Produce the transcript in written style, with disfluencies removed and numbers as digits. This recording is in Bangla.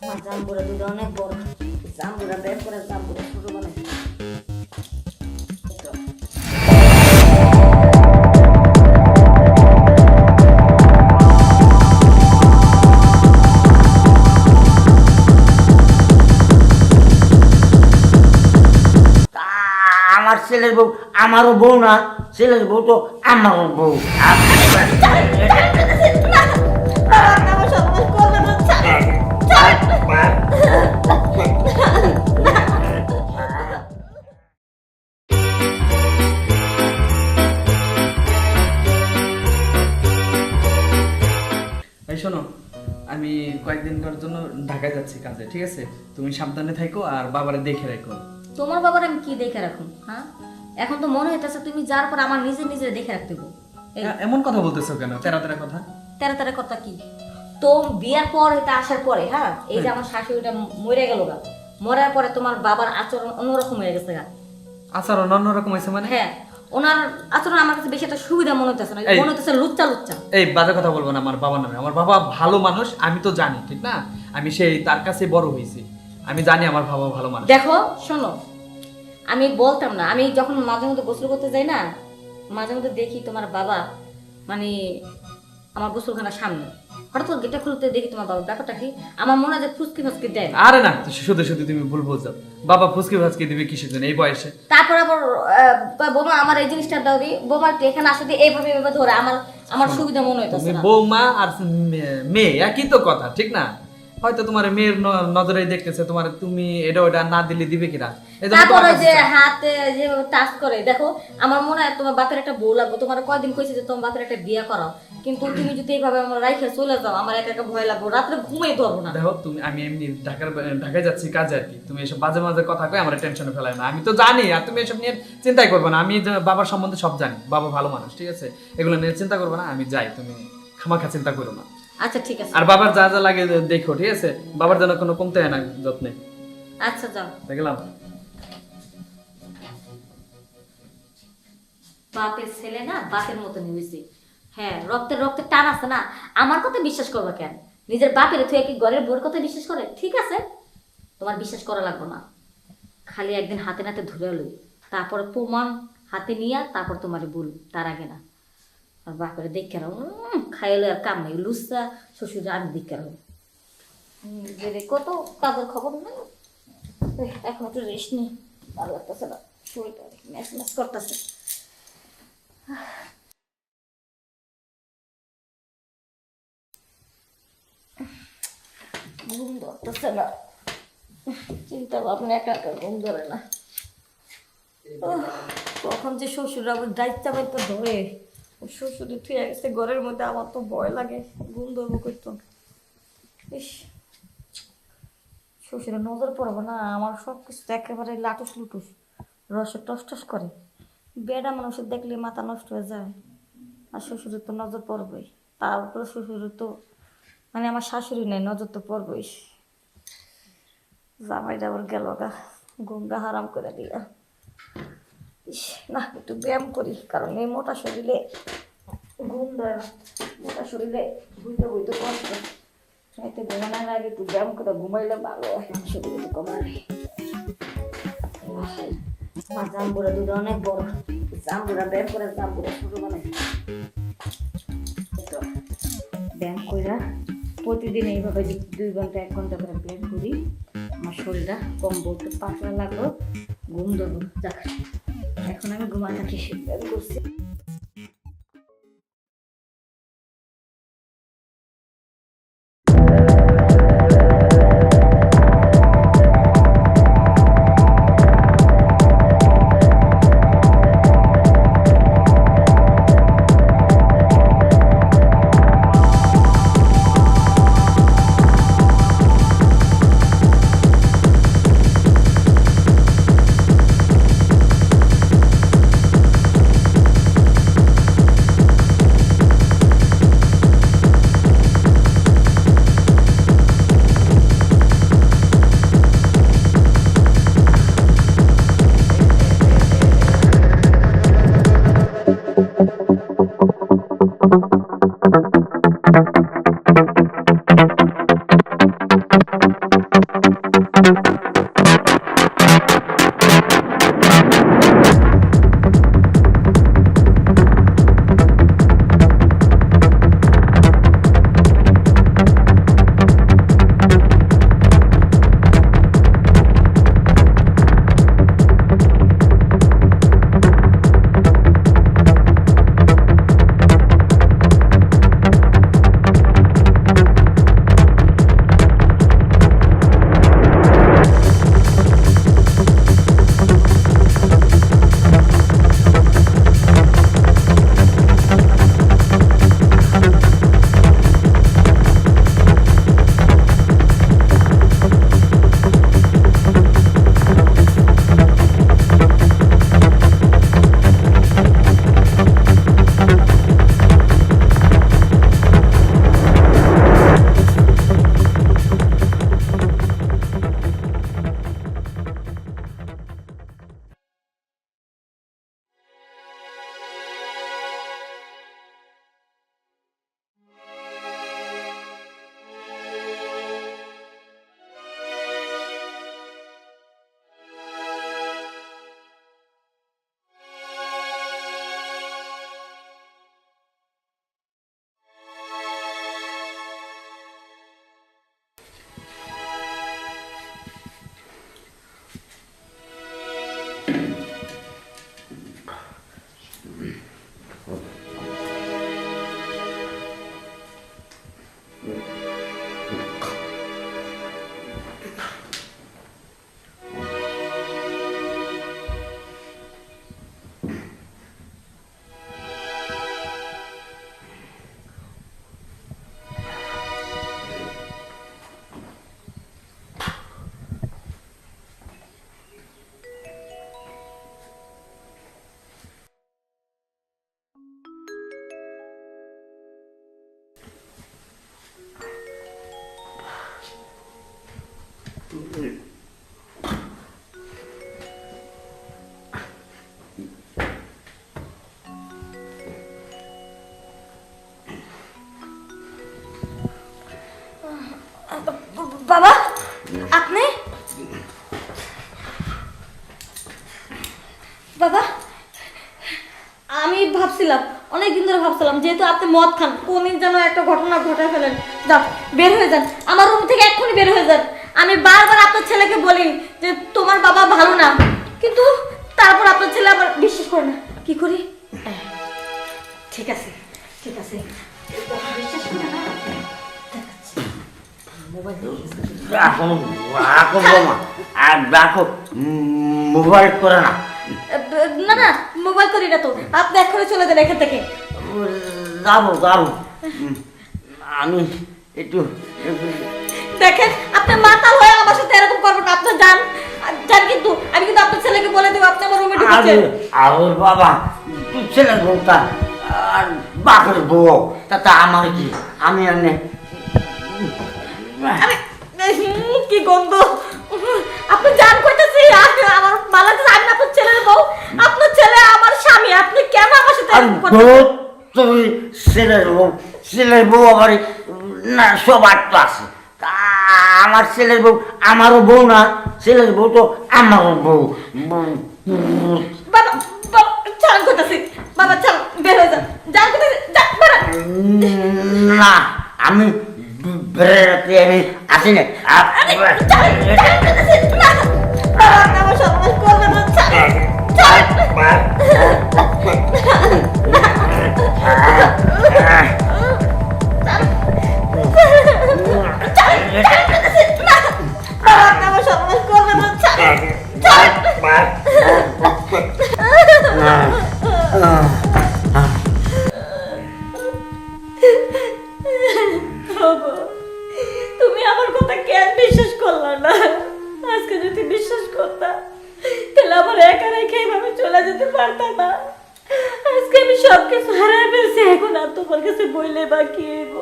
আমার জাম্বুরা দুটো অনেক বড়। জাম্বুরা বের করে জাম্বুরা ছোট বানাই। আমার ছেলের বউ আমারও বউ না, ছেলের বউ তো আমারও বউ। ভাই শোনো, আমি কয়েকদিনকার জন্য ঢাকায় যাচ্ছি কাজে, ঠিক আছে? তুমি সাবধানে থাকো আর বাবারে দেখে রাখো। তোমার বাবার আমি কি দেখে রাখুন? হ্যাঁ, এখন তো মনে হইতেছে তুমি যার পর আমার নিজে দেখে রাখতে গো। এমন কথা বলতেছো কেন? তেরা তেরা কথা। তেরা তেরা কথা কি? তো বিয়ার পর এটা আসার পরে, হ্যাঁ, এই যে আমার শাশুড়িটা মরে গেল গা, মরার পরে তোমার বাবার আচরণ অন্যরকম হয়ে গেছে গা। আচরণ অন্যরকম হয়েছে মানে? হ্যাঁ, ওনার আচরণ আমার কাছে বেশি একটা সুবিধা মনে হইতেছে না, মনে হইতেছে লুচ্চা লুচ্চা। এই বাজে কথা বলবো না আমার বাবার নামে। আমার বাবা ভালো মানুষ, আমি তো জানি, ঠিক না? আমি সেই তার কাছে বড় হয়েছি, আমি জানি আমার বাবা ভালো মানুষ। দেখো শোনো, আমি বলতাম না, আমি যখন মাঝে মধ্যে গোসল করতে যাই না, মাঝে মধ্যে দেখি তোমার বাবা মানে আমার গোসলখানার সামনে, হঠাৎ করে গেটটা খুলতে দেখি তোমার বাবা। ব্যাপারটা কি? আমার মনে হয় যে ফুসকি ফাসকি দেয়। আরে না, শুধু শুধু তুমি ভুল বলছো। বাবা ফুসকি ফাসকি দিবে কিসের জন্য এই বয়সে? তারপর আবার বোমা আমার এই জিনিসটা দাও দি, বোমা একটু এখানে আসে দিয়ে এইভাবে এভাবে ধরে আমার সুবিধা মনে হইতেছে তুমি না। বৌমা আর মেয়ে একই তো কথা, ঠিক না? হয়তো তোমার মেয়ের নজরে দেখতেছে তোমার, তুমি এটা ওটা না দিলে দিবে কিনা? তারপরে যে হাতে যে টাচ করে, দেখো আমার মনে হয় তোমার বাপের একটা বউ লাগবে। তোমার কয়দিন কইছে যে তোমার বাপের একটা বিয়ে করাও, কিন্তু তুমি যদি এইভাবে আমার রাইখে চলে যাও, আমার একা একা ভয় লাগবে, রাত্রে ঘুমাই ধরবো না। দেখো তুমি, আমি এমনি ঢাকায় যাচ্ছি কাজে আর কি। তুমি এসব বাজে মাঝে কথা কই আমার টেনশনে ফেলায় না। আমি তো জানি, আর তুমি এসব নিয়ে চিন্তাই করবে না। আমি বাবার সম্বন্ধে সব জানি, বাবা ভালো মানুষ, ঠিক আছে? এগুলো নিয়ে চিন্তা করবে না, আমি যাই, তুমি খামাখা চিন্তা করো না। আচ্ছা ঠিক আছে। আর বাবার যা যা লাগে দেখো, ঠিক আছে? বাবার যেন কোনো কমতে হয় না যত্নে। আচ্ছা যাও। দেখলাম বাপের ছেলে না বাপের মতো নিয়েছি। হ্যাঁ, রক্তের রক্তের টান আছে না। আমার কথা বিশ্বাস করবে কেন? নিজের বাপের থুয়ে কি ঘরের বোর কথা বিশ্বাস করে? ঠিক আছে, তোমার বিশ্বাস করা লাগবে না। খালি একদিন হাতে নাতে ধরে লই, তারপরে প্রমাণ হাতে নিয়ে তারপর তোমার বল, তার আগে না। আর বাপের দেখে রাখো, খাইলে আর কাম নেই। লুসা শ্বশুর আমি দেখে রাখো, যে কত কাজের খবর নেই। এখন একটু রেস্ট নেই, ভালো লাগতেছে না, শরীরটা ম্যাচ ম্যাচ করতেছে। ঘুম ধরতেছে না, চিন্তা ভাবনা একা একা ঘুম ধরে না। কখন যে শ্বশুর আবার দায়িত্ব বাড়িতে ধরে, শ্বশুরে থুয়ে গেছে ঘরের মধ্যে, আমার তো ভয় লাগে, ঘুম ধরবো করতো। ইস, শ্বশুরের নজর পড়বো না, আমার সব কিছু একেবারে লাটুস লুটুস, রসে টস টস করে। বেড়া মানুষের দেখলে মাথা নষ্ট হয়ে যায়, আর শ্বশুরের তো নজর পড়বেই। তার উপরে শ্বশুরের তো মানে আমার শাশুড়ি নেই, নজর তো পড়বই। জামাইটা আবার গেল গা, ঘুমটা হারাম করে দিয়া। ইস, না একটু ব্যায়াম করি, কারণ এই মোটা শরীরে ঘুম দেয় না। মোটা শরীরে বুঝতে বুঝতে কষ্ট, এতে ঘুমানোর আগে একটু ব্যায়াম করে ঘুমাইলে ভালো হয়, শরীরে একটু কমায়। আমার জাম্বুরা দুটো অনেক বড়, জাম্বুরা বের করে জাম্বুরা ছোট বানাই। ব্যায়াম কইরা প্রতিদিন এইভাবে 2 ঘন্টা 1 ঘন্টা করে ব্যায়াম করি, আমার শরীরটা কম বলতে পাতলা লাগলো, ঘুম ধরবো। যাক, এখন আমি ঘুমাতে থাকি, ব্যায়াম করছি। বাবা আপনি বাবা আমি ভাবছিলাম অনেকদিন ধরে ভাবছিলাম যেহেতু আপনি মদ খান কোনদিন যেন একটা ঘটনা ঘটে ফেলেন যান বের হয়ে যান আমার রুম থেকে এক্ষুনি বের হয়ে যান আমি বারবার আপনার ছেলেকে বলি যে তোমার বাবা ভালো না কিন্তু তারপর আপনার ছেলে আবার বিশ্বাস করে না কি করি ঠিক আছে ঠিক আছে বিশ্বাস করে না এখন রাখো বোমা আর রাখো মোবাইল করে না না না মোবাইল করি না তো আপনি এক্ষুনি চলে যান এখান থেকে যাবো যাবো আমি একটু দেখেন আপনি মাতাল হয়ে আমার সাথে এরকম করবেন না আপনি যান যান কিন্তু আমি কিন্তু আপনার ছেলেকে বলে দেবো আপনি আমার রুমে ঢুকেছেন আর বাবা তুই ছেলের বউটা আর বাপের বউ তাতে আমার কি আমি এমনি আরে কি গন্ধ আপনি জান কইতেছি আমার মালা তো আমি আপনার ছেলের বউ আপনার ছেলে আমার স্বামী আপনি কেন আমার সাথে আর এরকম করছেন বউ তুই ছেলের বউ আবার না সব আটটা আছে তা আমার ছেলের বউ আমারও বউ না ছেলের বউ তো আমারও বউ বাবা বাবা চান কইতেছি বাবা চান বের হয়ে যান যান কইতেছি যান বের না আমি বেরোতে আমি আসি না আরে চান কইতেছি না বাবা আপনি আমার সর্বনাশ করবেন না চান তুমি আমার কথা কেন বিশ্বাস করলা না আজকে যদি বিশ্বাস করতা তাহলে আমার একা রেখে এভাবে চলে যেতে পারতাম না আজকে আমি সব কিছু হারাই ফেলছি এখন আর তোমার কাছে বইলে বাকি হইব